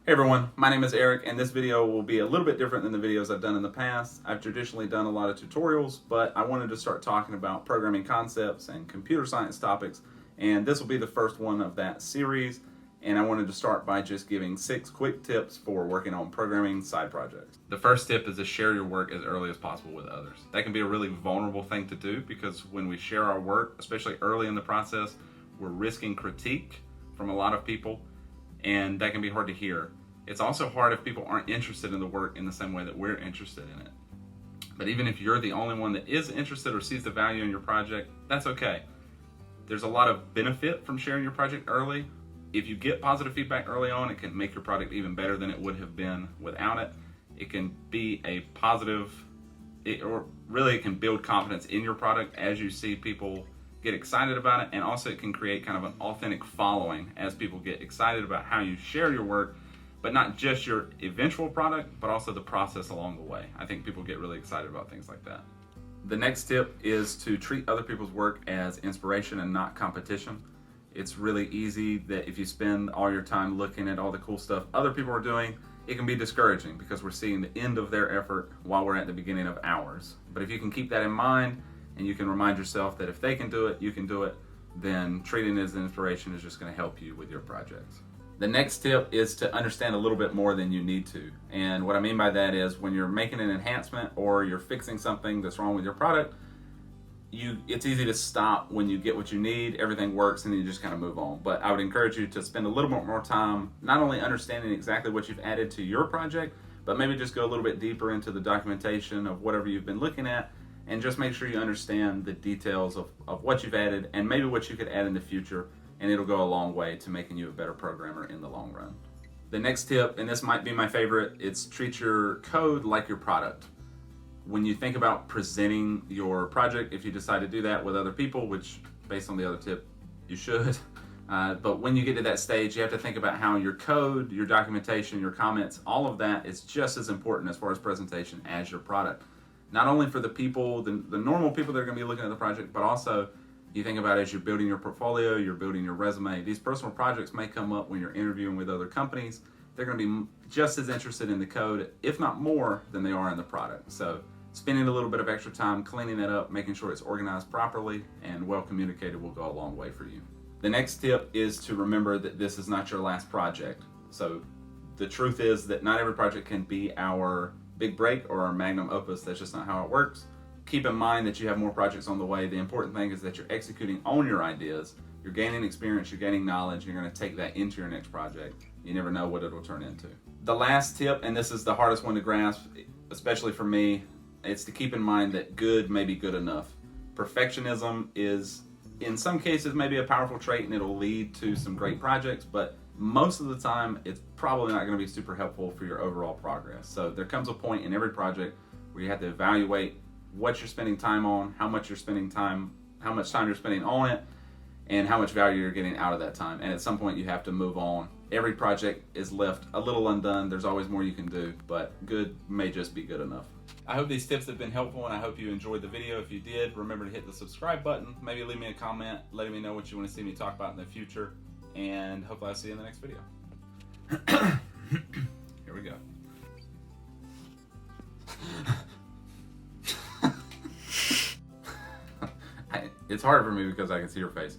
Hey everyone, my name is Eric, and this video will be a little bit different than the videos I've done in the past. I've traditionally done a lot of tutorials, but I wanted to start talking about programming concepts and computer science topics, and this will be the first one of that series. And I wanted to start by just giving 6 quick tips for working on programming side projects. The first tip is to share your work as early as possible with others. That can be a really vulnerable thing to do because when we share our work, especially early in the process, we're risking critique from a lot of people, and that can be hard to hear. It's also hard if people aren't interested in the work in the same way that we're interested in it. But even if you're the only one that is interested or sees the value in your project, that's okay. There's a lot of benefit from sharing your project early. If you get positive feedback early on, it can make your product even better than it would have been without it. It can be a positive, it can build confidence in your product as you see people get excited about it, and also it can create kind of an authentic following as people get excited about how you share your work, but not just your eventual product, but also the process along the way. I think people get really excited about things like that. The next tip is to treat other people's work as inspiration and not competition. It's really easy that if you spend all your time looking at all the cool stuff other people are doing, it can be discouraging because we're seeing the end of their effort while we're at the beginning of ours. But if you can keep that in mind and you can remind yourself that if they can do it, you can do it, then treating it as an inspiration is just going to help you with your projects. The next tip is to understand a little bit more than you need to. And what I mean by that is when you're making an enhancement or you're fixing something that's wrong with your product, it's easy to stop when you get what you need, everything works, and then you just kind of move on. But I would encourage you to spend a little bit more time not only understanding exactly what you've added to your project, but maybe just go a little bit deeper into the documentation of whatever you've been looking at, and just make sure you understand the details of what you've added and maybe what you could add in the future, and it'll go a long way to making you a better programmer in the long run. The next tip, and this might be my favorite, it's treat your code like your product. When you think about presenting your project, if you decide to do that with other people, which based on the other tip, you should, but when you get to that stage, you have to think about how your code, your documentation, your comments, all of that is just as important as far as presentation as your product. Not only for the people, the normal people that are going to be looking at the project, but also you think about as you're building your portfolio, you're building your resume. These personal projects may come up when you're interviewing with other companies. They're going to be just as interested in the code, if not more, than they are in the product. So spending a little bit of extra time cleaning that up, making sure it's organized properly and well communicated will go a long way for you. The next tip is to remember that this is not your last project. So the truth is that not every project can be our big break or our magnum opus. That's just not how it works. Keep in mind that you have more projects on the way. The important thing is that you're executing on your ideas. You're gaining experience, you're gaining knowledge, you're going to take that into your next project. You never know what it'll turn into. The last tip, and this is the hardest one to grasp, especially for me, it's to keep in mind that good may be good enough. Perfectionism is, in some cases, maybe a powerful trait and it'll lead to some great projects, but most of the time, it's probably not going to be super helpful for your overall progress. So there comes a point in every project where you have to evaluate what you're spending time on, how much time you're spending on it, and how much value you're getting out of that time. And at some point, you have to move on. Every project is left a little undone. There's always more you can do, but good may just be good enough. I hope these tips have been helpful, and I hope you enjoyed the video. If you did, remember to hit the subscribe button. Maybe leave me a comment letting me know what you want to see me talk about in the future. And hopefully I'll see you in the next video. Here we go. It's hard for me because I can see your face.